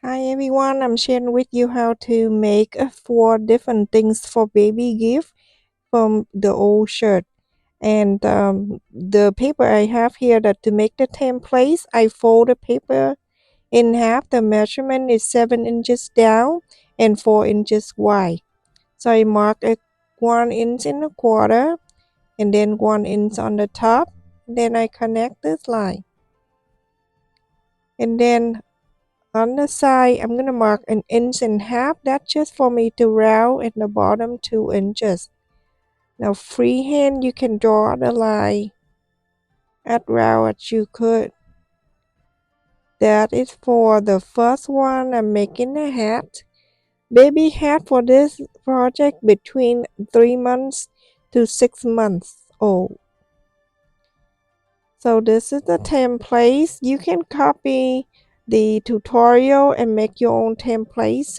Hi everyone, I'm sharing with you how to make 4 different things for baby gift from the old shirt. And the paper I have here that to make the templates, I fold the paper in half. The measurement is 7 inches down and 4 inches wide. So I mark a 1 inch and a quarter and then 1 inch on the top. Then I connect this line. And then on the side, I'm going to mark 1.5 inches. That's just for me to round at the bottom 2 inches. Now freehand, you can draw the line as round as you could. That is for the first one. I'm making a hat. Baby hat for this project between 3 months to 6 months old. So this is the templates. You can copy the tutorial and make your own templates.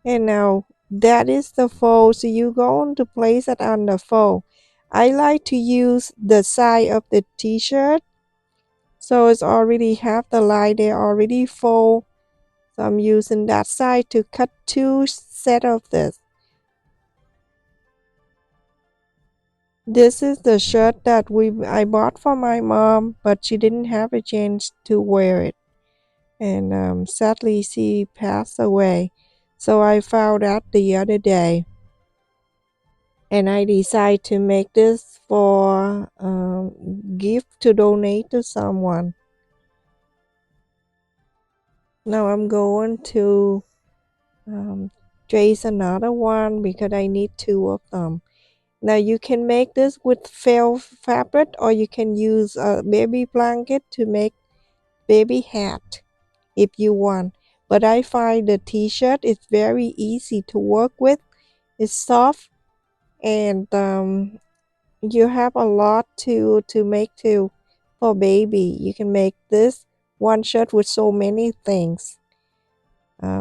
And now that is the fold. So you going to place it on the fold. I like to use the side of the t-shirt. So it's already have the line there already fold. So I'm using that side to cut 2 set of this. This is the shirt that I bought for my mom, but she didn't have a chance to wear it. And sadly she passed away. So I found out the other day. And I decide to make this for gift to donate to someone. Now I'm going to trace another one because I need 2 of them. Now you can make this with felt fabric, or you can use a baby blanket to make baby hat if you want. But I find the t-shirt is very easy to work with. It's soft, and you have a lot to make too for baby. You can make this one shirt with so many things.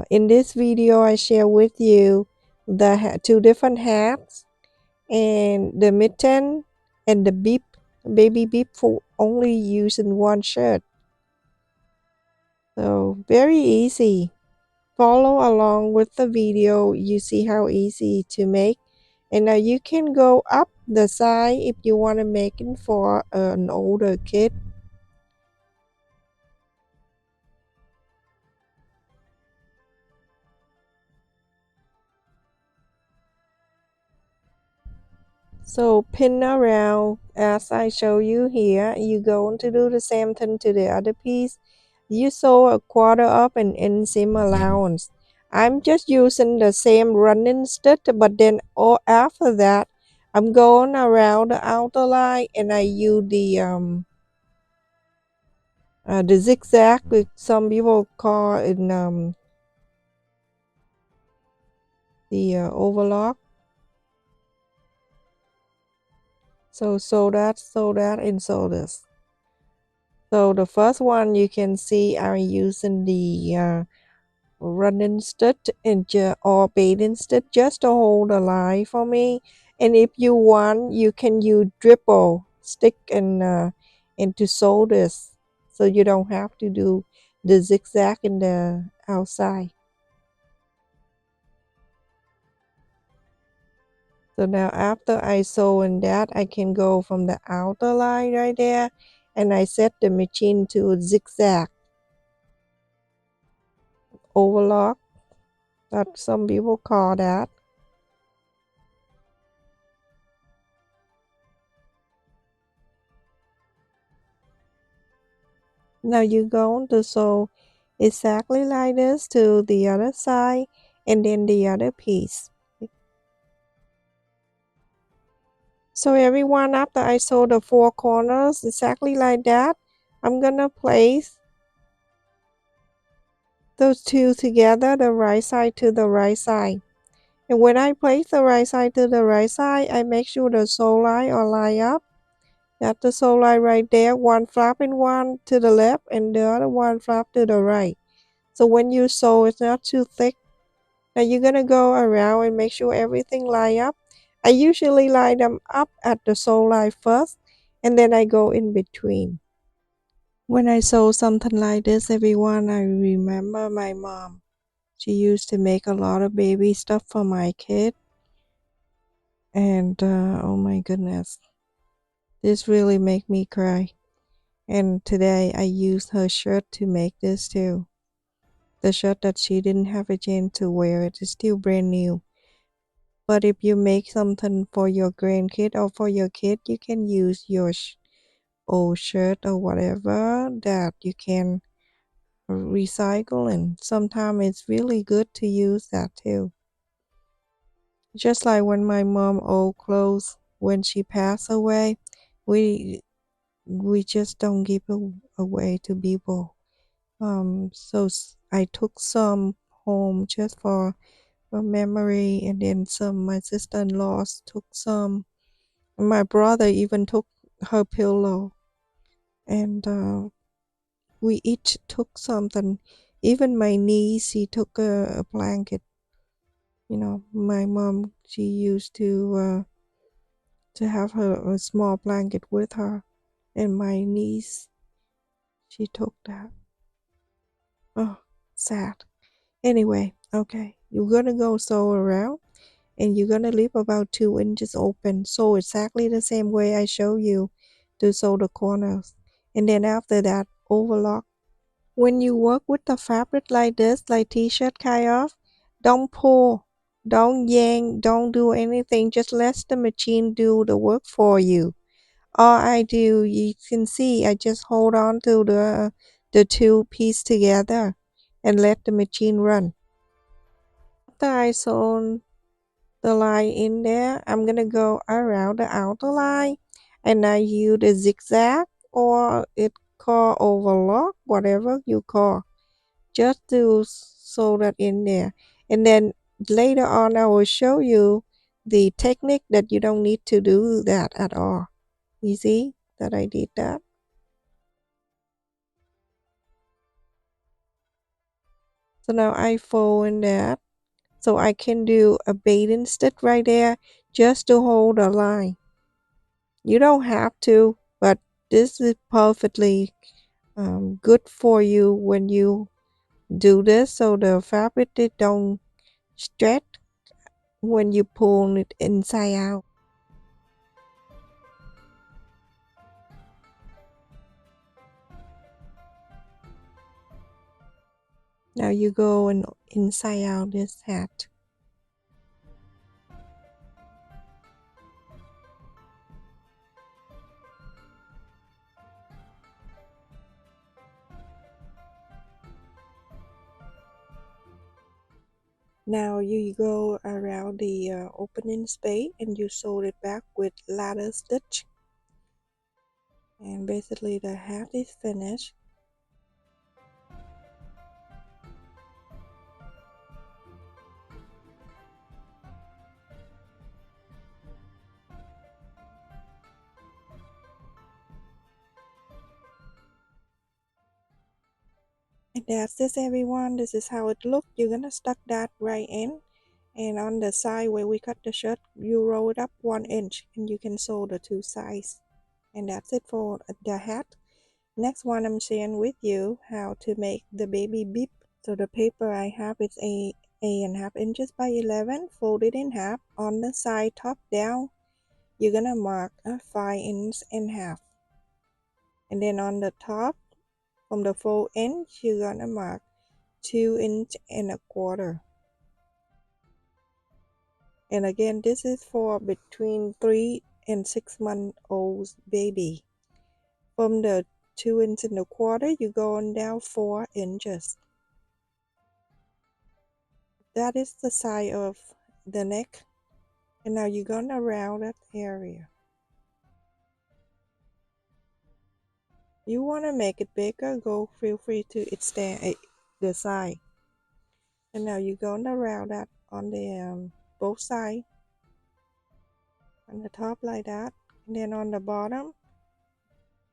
In this video I share with you the 2 different hats and the mitten and the bib, baby bib, for only using one shirt. So very easy. Follow along with the video. You see how easy to make. And now you can go up the side if you want to make it for an older kid. So pin around as I show you here. You're going to do the same thing to the other piece. You sew a quarter up and inseam allowance. I'm just using the same running stitch, but then after that I'm going around the outer line and I use the zigzag, which some people call in the overlock. So sew that, and sew this. So the first one you can see I'm using the running stitch and or baiting stitch just to hold the line for me. And if you want, you can use dribble stick and to sew this, so you don't have to do the zigzag in the outside. So now after I sew in that, I can go from the outer line right there, and I set the machine to zigzag overlock, that some people call that. Now you're going to sew exactly like this to the other side and then the other piece. So everyone, after I sew the 4 corners exactly like that, I'm gonna place those 2 together, the right side to the right side. And when I place the right side to the right side, I make sure the sew line are lined up. That's the sew line right there, one flapping one to the left and the other one flap to the right. So when you sew, it's not too thick. Now you're gonna go around and make sure everything line up. I usually line them up at the sew line first, and then I go in between. When I saw something like this, everyone, I remember my mom. She used to make a lot of baby stuff for my kid. And oh my goodness, this really make me cry. And today I used her shirt to make this too. The shirt that she didn't have a chance to wear, it is still brand new. But if you make something for your grandkid or for your kid, you can use your old shirt or whatever that you can recycle. And sometimes it's really good to use that too. Just like when my mom old clothes, when she passed away, we we just don't give away to people. So I took some home just for a memory, and then some my sister-in-law took some. My brother even took her pillow, and we each took something. Even my niece, she took a blanket. You know, my mom, she used to have her a small blanket with her, and my niece, she took that. Oh, sad. Anyway, okay, you're gonna go sew around, and you're gonna leave about 2 inches open. Sew exactly the same way I show you to sew the corners, and then after that, overlock. When you work with the fabric like this, like t-shirt kind of, don't pull, don't yank, don't do anything. Just let the machine do the work for you. All I do, you can see, I just hold on to the two piece together and let the machine run. After I sew the line in there, I'm gonna go around the outer line, and I use a zigzag, or it called overlock, whatever you call, just to sew that in there. And then later on I will show you the technique that you don't need to do that at all. You see that I did that? So now I fold in that, so I can do a baiting stitch right there just to hold the line. You don't have to, but this is perfectly good for you when you do this, so the fabric it don't stretch when you pull it inside out. Now you go and inside out this hat. Now you go around the opening space and you sew it back with ladder stitch. And basically the hat is finished. And that's this, everyone. This is how it looks. You're gonna stuck that right in, and on the side where we cut the shirt, you roll it up 1 inch, and you can sew the two sides. And that's it for the hat. Next one, I'm sharing with you how to make the baby bib. So the paper I have is a and a half inches by 11, folded in half. On the side, top down, you're gonna mark a 5 inch and half, and then on the top, from the 4 inch, you're gonna mark 2 inch and a quarter. And again, this is for between 3 and 6 month old baby. From the 2 inch and a quarter, you go on down 4 inches. That is the side of the neck. And now you're gonna round that area. You wanna make it bigger, go feel free to extend the side. And now you're gonna round that on the both sides, on the top like that, and then on the bottom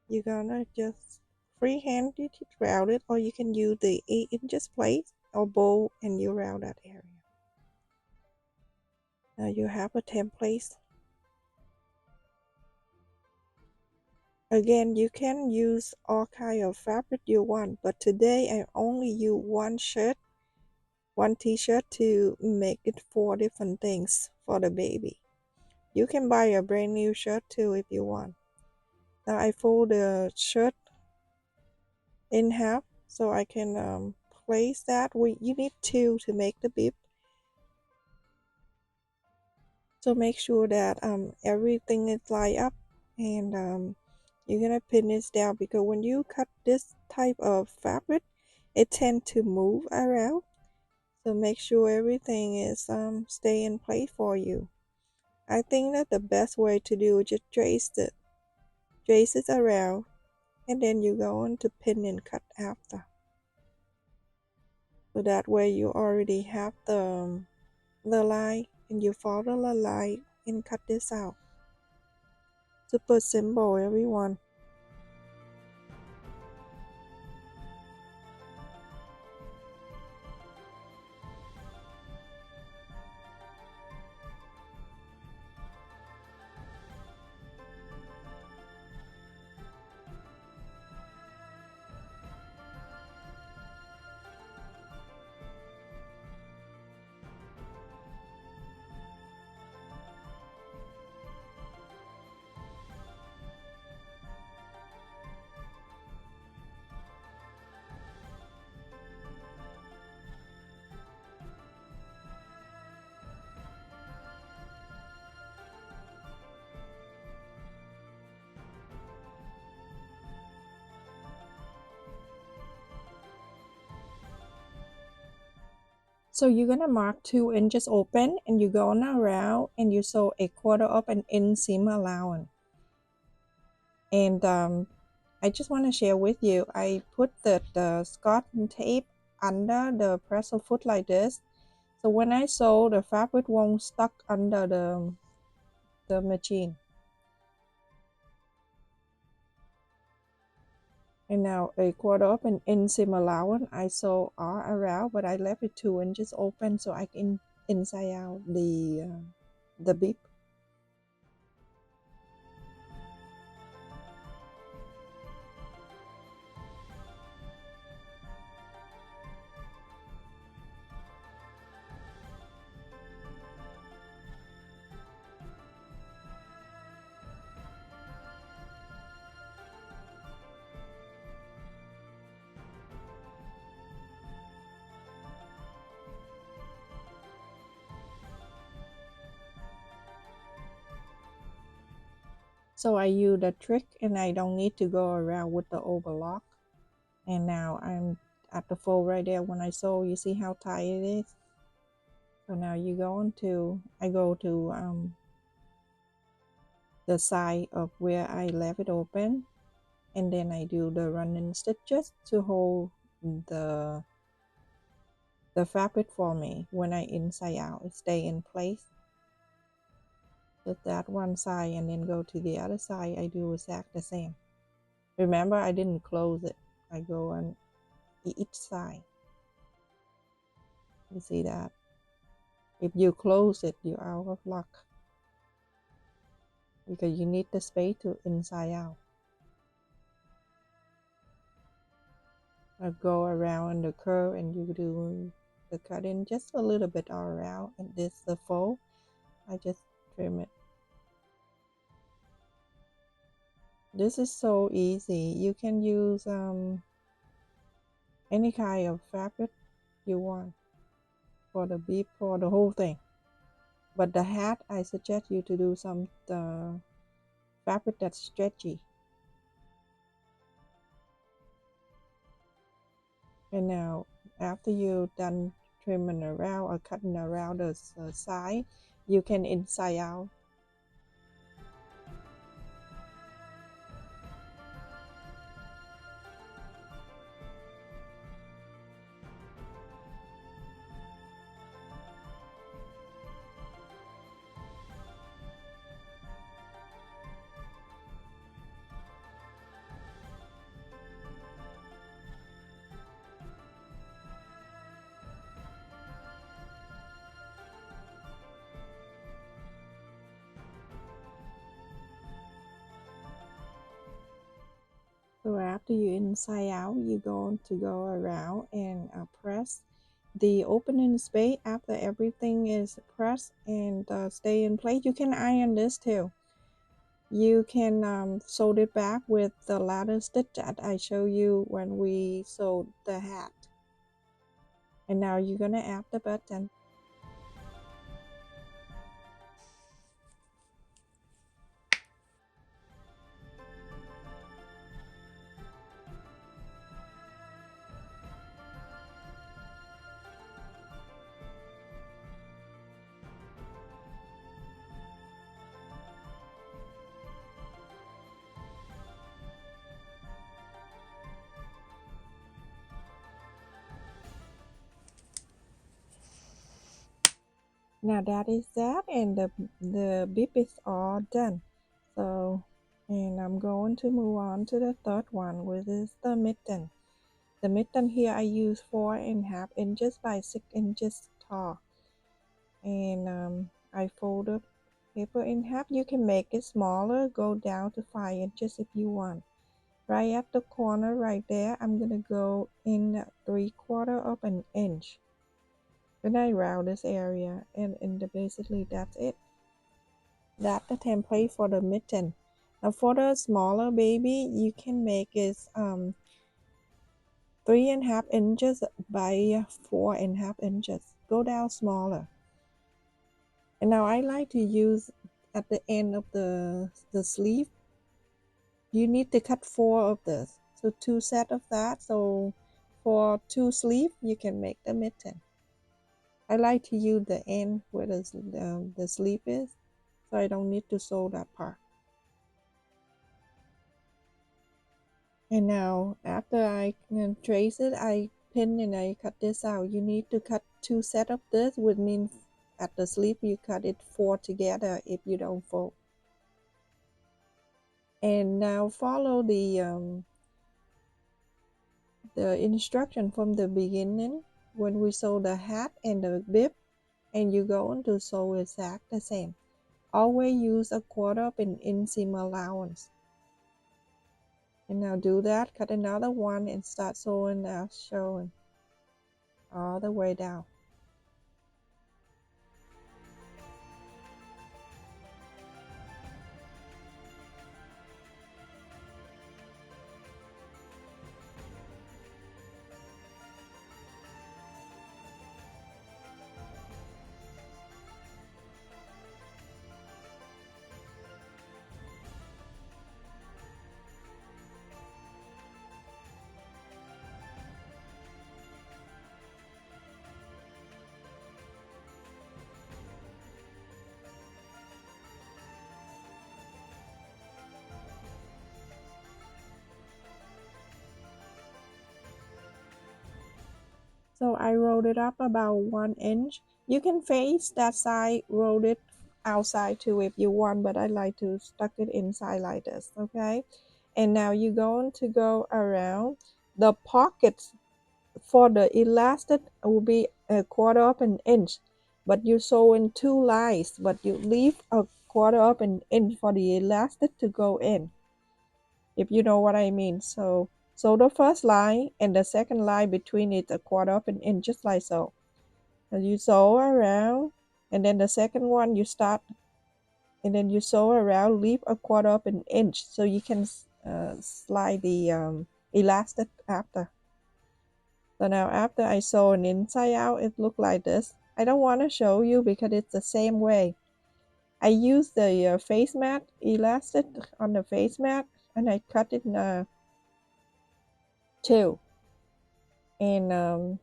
you're gonna just freehand it round it, or you can use the 8 inches plate or bowl and you round that area. Now you have a template. Again, you can use all kind of fabric you want, but today I only use one shirt, one t-shirt to make it 4 different things for the baby. You can buy a brand new shirt too if you want. Now I fold the shirt in half so I can place that. You need two to make the bib. So make sure that everything is lined up, and you're gonna pin this down because when you cut this type of fabric, it tends to move around. So make sure everything is stay in place for you. I think that the best way to do is just trace it around, and then you go on to pin and cut after. So that way you already have the line, and you follow the line and cut this out. Super simple, everyone. So you're gonna mark 2 inches open, and you go on around and you sew a quarter of an inch seam allowance. And I just want to share with you, I put the Scotch tape under the presser foot like this. So when I sew, the fabric won't stuck under the machine. And now a quarter of an inch seam allowance, I sew all around, but I left it 2 inches open so I can inside out the bib. So I use the trick, and I don't need to go around with the overlock. And now I'm at the fold right there. When I sew, you see how tight it is. So now you go into, I go to the side of where I left it open, and then I do the running stitches to hold the fabric for me. When I inside out, it stay in place. Just that one side, and then go to the other side. I do exactly the same. Remember, I didn't close it. I go on each side. You see that? If you close it, you're out of luck, because you need the space to inside out. I go around the curve, and you do the cutting just a little bit all around, and this the fold. I just trim it. This is so easy. You can use any kind of fabric you want for the bib, for the whole thing. But the hat, I suggest you to do some fabric that's stretchy. And now, after you're done trimming around or cutting around the side, you can inside out. So after you inside out, you're going to go around and press the opening space. After everything is pressed and stay in place, you can iron this too. You can sew it back with the ladder stitch that I show you when we sewed the hat. And now you're gonna add the button. Now that is that, and the bib is all done. So, and I'm going to move on to the third one, which is the mitten. The mitten here I use 4.5 inches by 6 inches tall, and I fold the paper in half. You can make it smaller, go down to 5 inches if you want. Right at the corner right there, I'm gonna go in 3/4 of an inch. Then I round this area, and basically that's it. That's the template for the mitten. Now for the smaller baby, you can make it 3.5 inches by 4.5 inches. Go down smaller. And now I like to use at the end of the sleeve. You need to cut 4 of this. So 2 set of that. So for 2 sleeve, you can make the mitten. I like to use the end where the sleeve is, so I don't need to sew that part. And now after I trace it, I pin and I cut this out. You need to cut 2 set of this, which means at the sleeve you cut it 4 together if you don't fold. And now follow the instruction from the beginning when we sew the hat and the bib, and you're going to sew exact the same. Always use 1/4 of an inch seam allowance. And now do that, cut another one and start sewing as shown all the way down. So I rolled it up about 1 inch. You can face that side, roll it outside too if you want, but I like to stuck it inside like this, okay? And now you're going to go around the pockets for the elastic will be 1/4 of an inch, but you sew in 2 lines, but you leave 1/4 of an inch for the elastic to go in, if you know what I mean. So the first line and the second line between it 1/4 of an inch, just like so. And you sew around, and then the second one you start, and then you sew around, leave 1/4 of an inch so you can slide the elastic after. So now after I sew an inside out, it look like this. I don't want to show you because it's the same way. I use the face mat elastic on the face mat, and I cut it in 2. And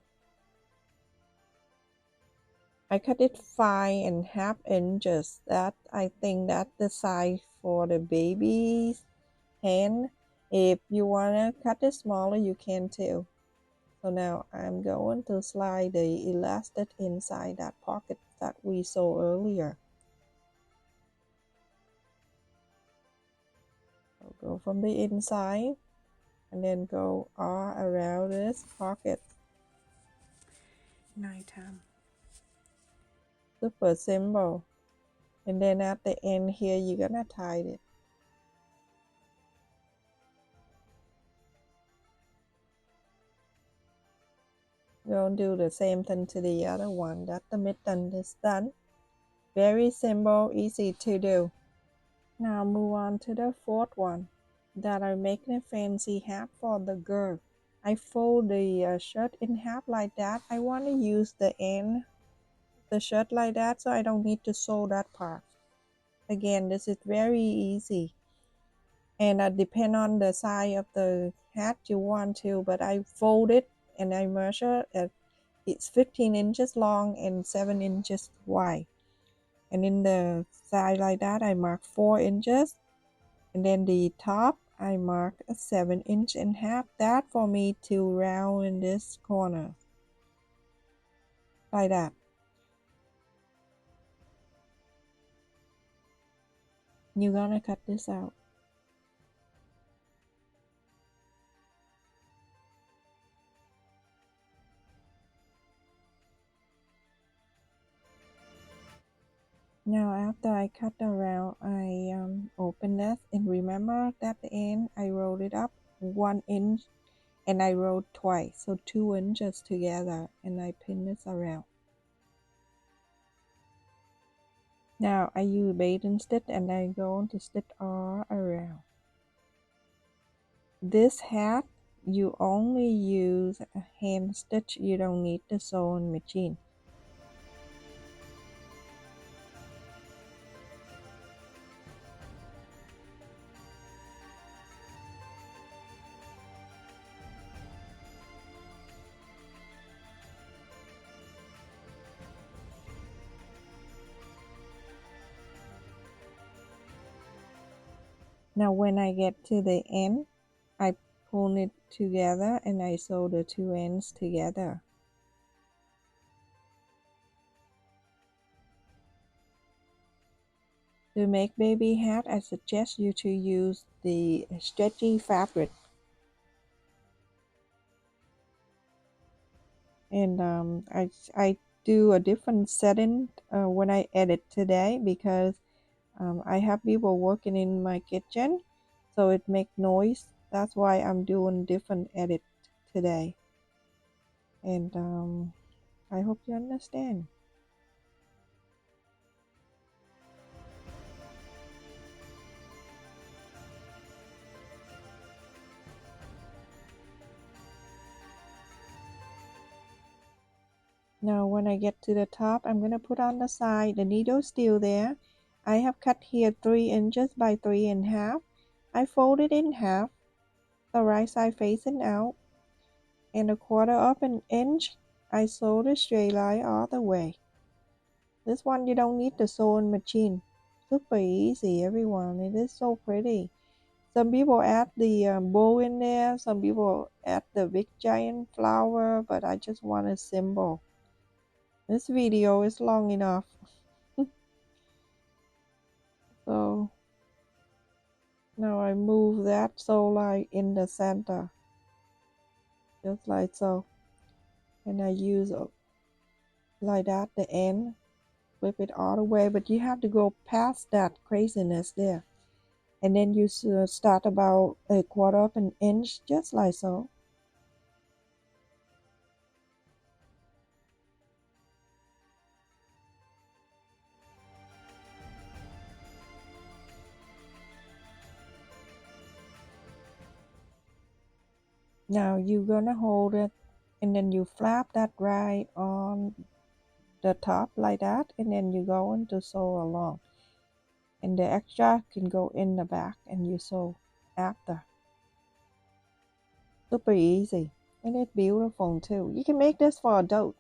I cut it 5.5 inches. That I think that's the size for the baby's hand. If you wanna cut it smaller, you can too. So now I'm going to slide the elastic inside that pocket that we saw earlier. So go from the inside and then go all around this pocket. Nighttime. Super simple. And then at the end here, you're gonna tie it. Go and do the same thing to the other one. That the mitten is done. Very simple, easy to do. Now move on to the fourth one. That I'm making a fancy hat for the girl. I fold the shirt in half like that. I want to use the end, the shirt like that, so I don't need to sew that part. Again, this is very easy. And depend on the size of the hat you want to, but I fold it and I measure it. It's 15 inches long and 7 inches wide. And in the side like that, I mark 4 inches. And then the top, I mark a 7 inch and half. That for me to round in this corner. Like that. You're gonna cut this out. Now after I cut around, I open this and remember that the end I rolled it up 1 inch and I rolled twice, so 2 inches together, and I pin this around. Now I use bathing stitch and I go to stitch all around. This hat you only use a hand stitch, you don't need the sewing machine. Now when I get to the end, I pull it together and I sew the two ends together. To make baby hat, I suggest you to use the stretchy fabric. And I do a different setting when I edit today because I have people working in my kitchen, so it makes noise. That's why I'm doing different edit today. And I hope you understand. Now when I get to the top, I'm going to put on the side. The needle still there. I have cut here 3 inches by 3.5. I fold it in half, the right side facing out, and a quarter of an inch. I sew the straight line all the way. This one you don't need the sewing machine. Super easy, everyone. It is so pretty. Some people add the bow in there. Some people add the big giant flower, but I just want a symbol. This video is long enough. So now I move that sew line in the center. Just like so. And I use like that the end. Flip it all the way, but you have to go past that craziness there. And then you start about a quarter of an inch, just like so. Now you're gonna hold it and then you flap that right on the top like that, and then you're going to sew along. And the extra can go in the back and you sew after. Super easy. And it's beautiful too. You can make this for adult.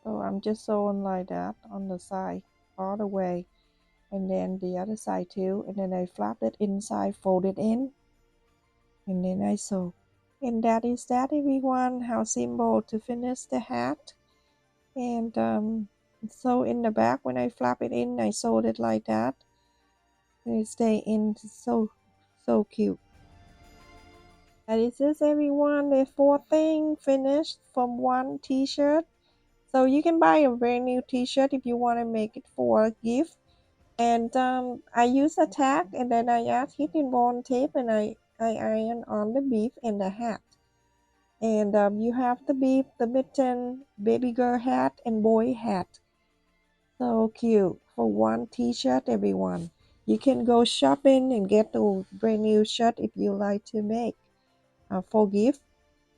So I'm just sewing like that on the side all the way, and then the other side too, and then I flap it inside, fold it in, and then I sew. And that is that, everyone. How simple to finish the hat. And so in the back, when I flap it in, I sewed it like that, and it stay in. So cute. And it says everyone, the fourth thing finished from one t-shirt. So you can buy a brand new t-shirt if you want to make it for a gift. And I use a tag and then I add heat bond tape and I iron on the beef and the hat. And you have the beef, the mitten, baby girl hat, and boy hat. So cute for one t-shirt, everyone. You can go shopping and get a brand new shirt if you like to make for gift.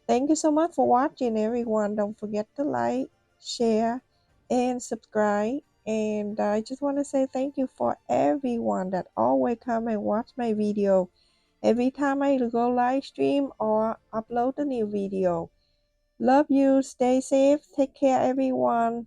Thank you so much for watching, everyone. Don't forget to like, share, and subscribe. And I just want to say thank you for everyone that always come and watch my video every time I go live stream or upload a new video. Love you. Stay safe. Take care, everyone.